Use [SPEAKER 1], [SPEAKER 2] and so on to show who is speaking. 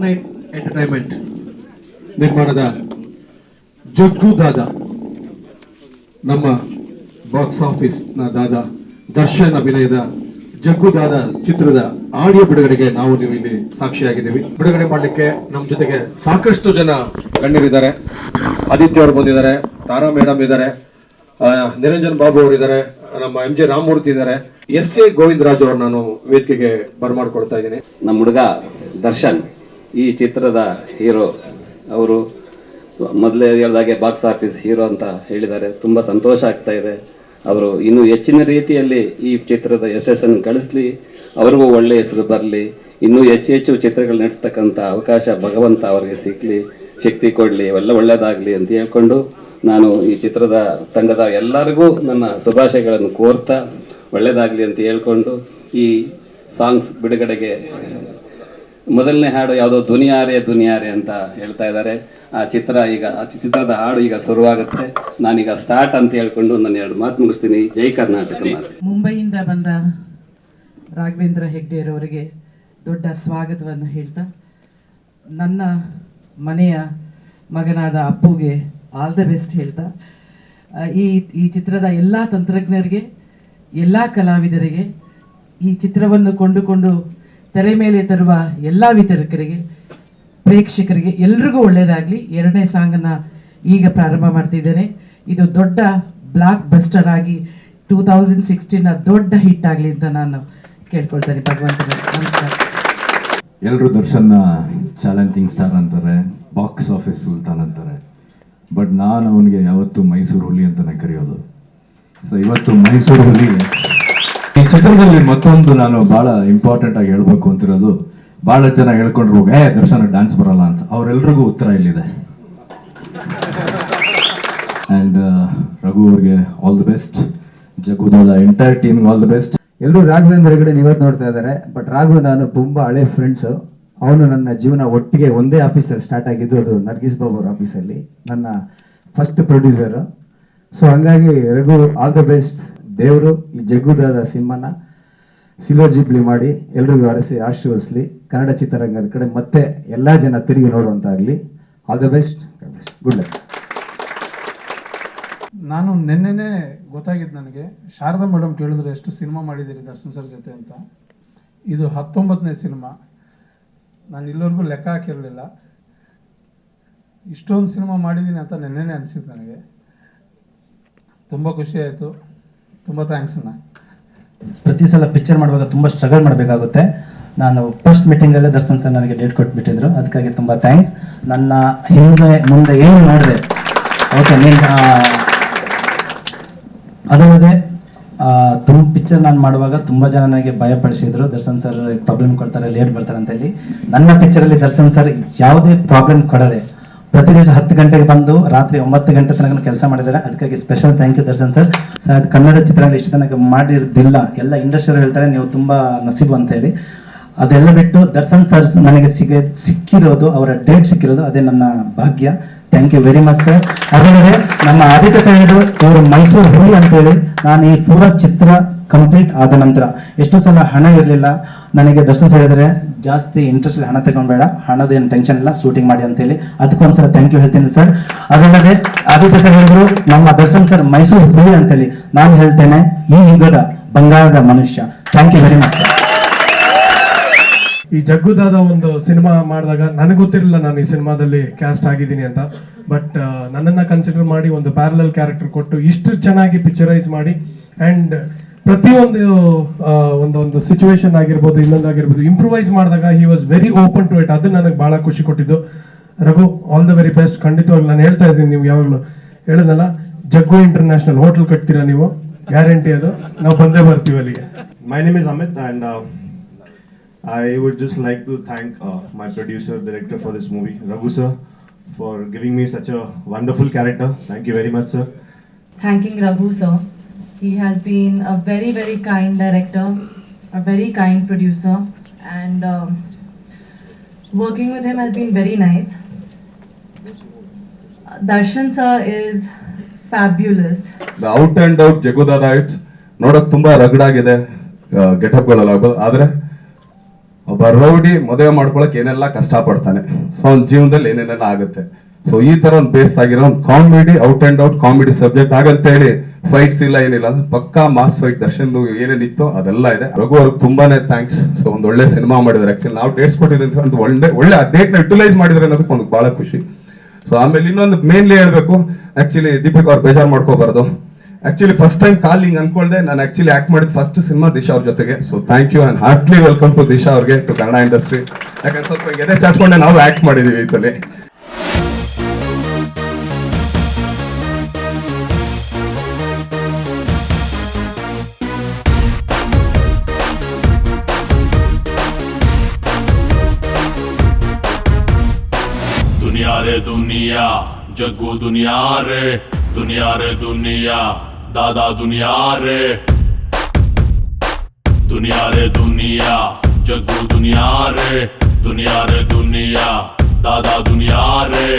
[SPEAKER 1] R9 entertainment ನಿರ್ಮಾಣದ ಜಗ್ಗು ದಾದಾ, ನಮ್ಮ box office ನ ದಾದಾ ದರ್ಶನ್ ಅಭಿನಯದ ಜಗ್ಗು ದಾದಾ ಚಿತ್ರದ ಆಡಿಯೋ ಬಿಡುಗಡೆಗೆ ನಾವು ನೀವು ಇಲ್ಲಿ ಸಾಕ್ಷಿಯಾಗಿದ್ದೀವಿ. ಬಿಡುಗಡೆ ಮಾಡಲಿಕ್ಕೆ ನಮ್ಮ ಜೊತೆಗೆ ಸಾಕಷ್ಟು ಜನ ಗಣ್ಯರಿದ್ದಾರೆ. ಆದಿತ್ಯ ಅವರು ಬಂದಿದ್ದಾರೆ, ತಾರಾ ಮೇಡಮ್ ಇದ್ದಾರೆ, ನಿರಂಜನ್ ಬಾಬು ಅವರು ಇದ್ದಾರೆ, ನಮ್ಮ MJ ರಾಮಮೂರ್ತಿ ಇದ್ದಾರೆ, SA ಗೋವಿಂದರಾಜ್ ಅವರು ನಾನು ವೇದಿಕೆಗೆ ಬರಮಾಡ್ಕೊಳ್ತಾ ಇದ್ದೀನಿ.
[SPEAKER 2] ನಮ್ಮ ಹುಡುಗ ದರ್ಶನ್ ಈ ಚಿತ್ರದ ಹೀರೋ. ಅವರು ಮೊದಲೇ ಹೇಳಿದಾಗೆ ಬಾಕ್ಸ್ ಆಫೀಸ್ ಹೀರೋ ಅಂತ ಹೇಳಿದ್ದಾರೆ. ತುಂಬ ಸಂತೋಷ ಆಗ್ತಾ ಇದೆ. ಅವರು ಇನ್ನೂ ಹೆಚ್ಚಿನ ರೀತಿಯಲ್ಲಿ ಈ ಚಿತ್ರದ ಯಶಸ್ಸನ್ನು ಗಳಿಸಲಿ, ಅವ್ರಿಗೂ ಒಳ್ಳೆಯ ಹೆಸರು ಬರಲಿ, ಇನ್ನೂ ಹೆಚ್ಚು ಚಿತ್ರಗಳು ನಡೆಸ್ತಕ್ಕಂಥ ಅವಕಾಶ ಭಗವಂತ ಅವರಿಗೆ ಸಿಕ್ಕಲಿ, ಶಕ್ತಿ ಕೊಡಲಿ, ಎಲ್ಲ ಒಳ್ಳೆಯದಾಗಲಿ ಅಂತ ಹೇಳ್ಕೊಂಡು ನಾನು ಈ ಚಿತ್ರದ ತಂಡದ ಎಲ್ಲರಿಗೂ ನನ್ನ ಶುಭಾಶಯಗಳನ್ನು ಕೋರ್ತಾ ಒಳ್ಳೆಯದಾಗಲಿ ಅಂತ ಹೇಳ್ಕೊಂಡು ಈ ಸಾಂಗ್ಸ್ ಬಿಡುಗಡೆಗೆ ಮೊದಲನೇ ಹಾಡು ಯಾವುದೋ ದುನಿಯಾರೆ ಅಂತ ಹೇಳ್ತಾ ಇದ್ದಾರೆ. ಆ ಚಿತ್ರದ ಹಾಡು ಈಗ ಶುರುವಾಗುತ್ತೆ. ನಾನೀಗ ಸ್ಟಾರ್ಟ್ ಅಂತ ಹೇಳ್ಕೊಂಡು ನಾನು 2 ಮಾತು ಮುಗಿಸ್ತೀನಿ. ಜೈ ಕರ್ನಾಟಕ.
[SPEAKER 3] ಮುಂಬೈಯಿಂದ ಬಂದ ರಾಘವೇಂದ್ರ ಹೆಗ್ಡೆಯವರಿಗೆ ದೊಡ್ಡ ಸ್ವಾಗತವನ್ನು ಹೇಳ್ತಾ, ನನ್ನ ಮನೆಯ ಮಗನಾದ ಅಪ್ಪುಗೆ ಆಲ್ ದ ಬೆಸ್ಟ್ ಹೇಳ್ತಾ, ಈ ಚಿತ್ರದ ಎಲ್ಲ ತಂತ್ರಜ್ಞರಿಗೆ, ಎಲ್ಲ ಕಲಾವಿದರಿಗೆ, ಈ ಚಿತ್ರವನ್ನು ಕೊಂಡುಕೊಂಡು ತೆರೆ ಮೇಲೆ ತರುವ ಎಲ್ಲ ವಿತರಕರಿಗೆ, ಪ್ರೇಕ್ಷಕರಿಗೆ ಎಲ್ರಿಗೂ ಒಳ್ಳೆಯದಾಗಲಿ. 2ನೇ ಸಾಂಗನ್ನು ಈಗ ಪ್ರಾರಂಭ ಮಾಡ್ತಿದ್ದೇನೆ. ಇದು ದೊಡ್ಡ ಬ್ಲಾಕ್ ಬಸ್ಟರ್ ಆಗಿ 2016 ದೊಡ್ಡ ಹಿಟ್ ಆಗಲಿ ಅಂತ ನಾನು ಕೇಳ್ಕೊಳ್ತೇನೆ. ಭಗವಂತನ ನಮಸ್ಕಾರ.
[SPEAKER 4] ಎಲ್ಲರೂ ದರ್ಶನ್ನ ಚಾಲೆಂಜಿಂಗ್ ಸ್ಟಾರ್ ಅಂತಾರೆ, ಬಾಕ್ಸ್ ಆಫೀಸ್ ಸುಲ್ತಾನ್ ಅಂತಾರೆ. ಬಟ್ ನಾನು ಅವನಿಗೆ ಯಾವತ್ತೂ ಮೈಸೂರು ಹುಲಿ ಅಂತಲೇ ಕರೆಯೋದು. ಸೊ ಇವತ್ತು ಮೈಸೂರು ಹುಲಿ ಈ ಚಿತ್ರದಲ್ಲಿ ಮತ್ತೊಂದು ನಾನು ಭಾಳ ಇಂಪಾರ್ಟೆಂಟ್ ಆಗಿ ಹೇಳ್ಬೇಕು ಅಂತಿರೋದು, ಭಾಳ ಜನ ಹೇಳ್ಕೊಂಡ್ರು ದರ್ಶನ ಡ್ಯಾನ್ಸ್ ಬರಲ್ಲ ಅಂತ. ಅವರೆಲ್ರಿಗೂ ಉತ್ತರ ಇಲ್ಲಿದೆ. ಆ್ಯಂಡ್ ರಘು ಅವ್ರಿಗೆ all the best, Jaggudada entire ಟೀಮ್ಗೆ ಆಲ್ ದಿ ಬೆಸ್ಟ್.
[SPEAKER 5] ಎಲ್ಲರೂ ರಾಘವೇಂದ್ರ ಹೆಗಡೆ ಇವತ್ತು ನೋಡ್ತಾ ಇದ್ದಾರೆ. ಬಟ್ ರಾಘು ನಾನು ತುಂಬಾ ಹಳೆ ಫ್ರೆಂಡ್ಸು. ಅವನು ನನ್ನ ಜೀವನ ಒಟ್ಟಿಗೆ ಒಂದೇ ಆಫೀಸಲ್ಲಿ ಸ್ಟಾರ್ಟ್ ಆಗಿದ್ದು, ಅದು ನರ್ಗಿಸ್ ಬಾಬು ಅವ್ರ ಆಫೀಸಲ್ಲಿ, ನನ್ನ ಫಸ್ಟ್ ಪ್ರೊಡ್ಯೂಸರು. ಸೊ ಹಂಗಾಗಿ ರಘು ಆಲ್ ದ ಬೆಸ್ಟ್. ದೇವರು ಈ ಜಗ್ಗುದಾದ ಸಿಂಹನ ಸಿಲ್ವರ್ ಜೂಬ್ಲಿ ಮಾಡಿ ಎಲ್ರಿಗೂ ಅರಸಿ ಆಶೀರ್ವದಿಸಲಿ. ಕನ್ನಡ ಚಿತ್ರರಂಗದ ಕಡೆ ಮತ್ತೆ ಎಲ್ಲಾ ಜನ ತಿರುಗಿ ನೋಡುವಂತಾಗಲಿ. All the best, good luck.
[SPEAKER 6] ನಾನು ನಿನ್ನೆನೇ ಗೊತ್ತಾಗಿದ್ದು ನನಗೆ, ಶಾರದಾ ಮೇಡಮ್ ಕೇಳಿದ್ರು ಎಷ್ಟು ಸಿನಿಮಾ ಮಾಡಿದ್ದೀರಿ ದರ್ಶನ್ ಸರ್ ಜೊತೆ ಅಂತ. ಇದು 19ನೇ ಸಿನಿಮಾ. ನಾನು ಇಲ್ಲಿವರೆಗೂ ಲೆಕ್ಕ ಹಾಕಿರಲಿಲ್ಲ. ಇಷ್ಟೊಂದು ಸಿನಿಮಾ ಮಾಡಿದ್ದೀನಿ ಅಂತ ನೆನ್ನೆನೇ ಅನಿಸಿತ್ತು ನನಗೆ. ತುಂಬ ಖುಷಿ ಆಯಿತು. ತುಂಬ ಥ್ಯಾಂಕ್ಸ್ ಅಣ್ಣ.
[SPEAKER 7] ಪ್ರತಿ ಸಲ ಪಿಕ್ಚರ್ ಮಾಡುವಾಗ ತುಂಬ ಸ್ಟ್ರಗಲ್ ಮಾಡಬೇಕಾಗುತ್ತೆ. ನಾನು ಫಸ್ಟ್ ಮೀಟಿಂಗಲ್ಲೇ ದರ್ಶನ್ ಸರ್ ನನಗೆ ಡೇಟ್ ಕೊಟ್ಬಿಟ್ಟಿದ್ರು, ಅದಕ್ಕಾಗಿ ತುಂಬ ಥ್ಯಾಂಕ್ಸ್. ನನ್ನ ಹಿಂದೆ ಮುಂದೆ ಏನು ಮಾಡಿದೆ, ಓಕೆ ನೀನು ಅದಲ್ಲದೆ ತುಂಬ ಪಿಕ್ಚರ್ ನಾನು ಮಾಡುವಾಗ ತುಂಬ ಜನ ನನಗೆ ಭಯಪಡಿಸಿದ್ರು, ದರ್ಶನ್ ಸರ್ ಪ್ರಾಬ್ಲಮ್ ಕೊಡ್ತಾರೆ, ಲೇಟ್ ಬರ್ತಾರೆ ಅಂತ ಹೇಳಿ. ನನ್ನ ಪಿಕ್ಚರಲ್ಲಿ ದರ್ಶನ್ ಸರ್ ಯಾವುದೇ ಪ್ರಾಬ್ಲಮ್ ಕೊಡದೆ ಪ್ರತಿ ದಿವಸ 10 ಗಂಟೆಗೆ ಬಂದು ರಾತ್ರಿ 9 ಗಂಟೆ ತನಕ ಕೆಲಸ ಮಾಡಿದ್ದಾರೆ. ಅದಕ್ಕಾಗಿ special thank you Darshan sir. ಅದು ಕನ್ನಡ ಚಿತ್ರದಲ್ಲಿ ಇಷ್ಟು ತನಕ ಮಾಡಿರೋದಿಲ್ಲ. ಎಲ್ಲ ಇಂಡಸ್ಟ್ರಿಯವರು ಹೇಳ್ತಾರೆ ನೀವು ತುಂಬ ನಸೀಬು ಅಂತ ಹೇಳಿ. ಅದೆಲ್ಲ ಬಿಟ್ಟು ದರ್ಶನ್ ಸರ್ ನನಗೆ ಸಿಕ್ಕಿರೋದು, ಅವರ ಡೇಟ್ ಸಿಕ್ಕಿರೋದು, ಅದೇ ನನ್ನ ಭಾಗ್ಯ. Thank you very much sir. ಅದಲ್ಲದೆ ನಮ್ಮ ಆದಿತ್ಯ ಸರ್ ಇವರು ಮೈಸೂರು ಹುಲಿ ಅಂತೇಳಿ, ನಾನು ಈ ಪೂರ ಚಿತ್ರ ಕಂಪ್ಲೀಟ್ ಆದ ನಂತರ ಎಷ್ಟೋ ಸಲ ಹಣ ಇರಲಿಲ್ಲ ನನಗೆ. ದರ್ಶನ್ ಸರ್ ಹೇಳಿದ್ರೆ ಜಾಸ್ತಿ ಇಂಟ್ರೆಸ್ಟ್ ಹಣ ತಗೊಂಡ್ಬೇಡ, ಹಣದೇನು ಟೆನ್ಷನ್ ಇಲ್ಲ, ಶೂಟಿಂಗ್ ಮಾಡಿ ಅಂತೇಳಿ. ಅದಕ್ಕೊಂದ್ಸಲ ಥ್ಯಾಂಕ್ ಯು ಹೇಳ್ತೀನಿ ಸರ್. ಅದಲ್ಲದೆ ಆದಿತ್ಯ ಸರ್ ಹೇಳಿದ್ರು ನಮ್ಮ ದರ್ಶನ್ ಸರ್ ಮೈಸೂರು ಹುಲಿ ಅಂತೇಳಿ, ನಾನು ಹೇಳ್ತೇನೆ ಈ ಯುಗದ ಬಂಗಾರದ ಮನುಷ್ಯ. Thank you very much sir.
[SPEAKER 1] ಈ ಜಗ್ಗುದಾದ ಒಂದು ಸಿನಿಮಾ ಮಾಡಿದಾಗ ನನಗೆ ಗೊತ್ತಿರಲಿಲ್ಲ ನಾನು ಈ ಸಿನಿಮಾದಲ್ಲಿ ಕ್ಯಾಸ್ಟ್ ಆಗಿದ್ದೀನಿ ಅಂತ. ಬಟ್ ನನ್ನನ್ನು ಕನ್ಸಿಡರ್ ಮಾಡಿ ಒಂದು ಪ್ಯಾರಲಲ್ ಕ್ಯಾರೆಕ್ಟರ್ ಕೊಟ್ಟು ಇಷ್ಟು ಚೆನ್ನಾಗಿ ಪಿಕ್ಚರೈಸ್ ಮಾಡಿ, ಆ್ಯಂಡ್ ಪ್ರತಿಯೊಂದು ಒಂದು ಸಿಚುವೇಶನ್ ಆಗಿರ್ಬೋದು, ಇನ್ನೊಂದಾಗಿರ್ಬೋದು, ಇಂಪ್ರೂವೈಸ್ ಮಾಡಿದಾಗ he was very open to it. ಅದು ನನಗೆ ಭಾಳ ಖುಷಿ ಕೊಟ್ಟಿದ್ದು. Raghu all the very best. ಖಂಡಿತವಾಗಿ ನಾನು ಹೇಳ್ತಾ ಇದ್ದೀನಿ, ನೀವು ಯಾವಾಗಲೂ ಹೇಳೋದಲ್ಲ, ಜಗ್ಗು ಇಂಟರ್ನ್ಯಾಷನಲ್ ಹೋಟೆಲ್ ಕಟ್ತೀರಾ ನೀವು, ಗ್ಯಾರಂಟಿ ಅದು, ನಾವು ಬಂದೇ ಬರ್ತೀವಿ ಅಲ್ಲಿಗೆ.
[SPEAKER 8] My name is Amit and I would just like to thank my producer, director for this movie, Raghu sir, for giving me such a wonderful character. Thank you very much, sir.
[SPEAKER 9] Thanking Raghu sir. He has been a very, very kind director, a very kind producer, and working with him has been very nice. Darshan sir is fabulous.
[SPEAKER 8] The out and out Jagudada, it's ನೋಡಕ್ ತುಂಬಾ ರಗಡ್ ಆಗಿದೆ getup ಗಳಲ್ಲ, ಆದ್ರೆ
[SPEAKER 10] ಒಬ್ಬ rowdy ಮದುವೆ ಮಾಡ್ಕೊಳಕ್ ಏನೆಲ್ಲ ಕಷ್ಟಪಡ್ತಾನೆ, so ಅವ್ನ ಜೀವನದಲ್ಲಿ ಏನೇನೆಲ್ಲ ಆಗುತ್ತೆ. ಸೊ ಈ ತರ ಒಂದು ಬೇಸ್ ಆಗಿರೋ ಒಂದು comedy, out and out comedy subject ಆಗಂತ ಹೇಳಿ ಫೈಟ್ಸ್ ಇಲ್ಲ ಏನಿಲ್ಲ, ಪಕ್ಕಾ ಮಾಸ್ ಫೈಟ್ ದರ್ಶನ್ ಏನೇನಿತ್ತು ಅದೆಲ್ಲ ಇದೆ. ರಘು ಅವ್ರಿಗೆ ತುಂಬಾನೇ ಥ್ಯಾಂಕ್ಸ್. ಸೊ ಒಂದು ಒಳ್ಳೆ ಸಿನಿಮಾ ಮಾಡಿದ್ರೆ, ಆಕ್ಚುಲಿ ನಾವು ಟೇಸ್ಟ್ ಕೊಟ್ಟಿದ್ದೀವಿ ಅಂತ ಒಳ್ಳೆ ಡೇಟ್ ನ ಯುಟಿಲೈಸ್ ಮಾಡಿದ್ರೆ ಅನ್ನೋದಕ್ಕೆ ಒಂದು ಬಹಳ ಖುಷಿ. ಸೊ ಆಮೇಲೆ ಇನ್ನೊಂದು ಮೇನ್ಲಿ ಹೇಳ್ಬೇಕು, ಆಕ್ಚುಲಿ ದೀಪಿಕ್ ಅವ್ರು ಬೇಜಾರು ಮಾಡ್ಕೋಬಾರ್ದು. ಆಕ್ಚುಲಿ ಫಸ್ಟ್ ಟೈಮ್ ಕಾಲಿಂಗ್ ಅನ್ಕೊಳ್ದೆ, ನಾನು ಆಕ್ಚುಲಿ ಆಕ್ಟ್ ಮಾಡಿದ ಫಸ್ಟ್ ಸಿನಿಮಾ ದಿಶಾ ಅವ್ರ ಜೊತೆಗೆ. So thank you and heartly welcome to Disha ಅವ್ರಿಗೆ, ಟು ಕನ್ನಡ ಇಂಡಸ್ಟ್ರಿ. ಯಾಕಂದ್ರೆ ಸ್ವಲ್ಪ ಎದೆ ಚಾಚ್ಕೊಂಡೆ ನಾವು ಆಕ್ಟ್ ಮಾಡಿದೀವಿ ಈ ಸಲ.
[SPEAKER 11] दुनिया रे दुनिया जग्गू दुनिया रे दुनिया दादा दुनिया रे दुनिया जग्गू दुनिया रे दुनिया दादा दुनिया रे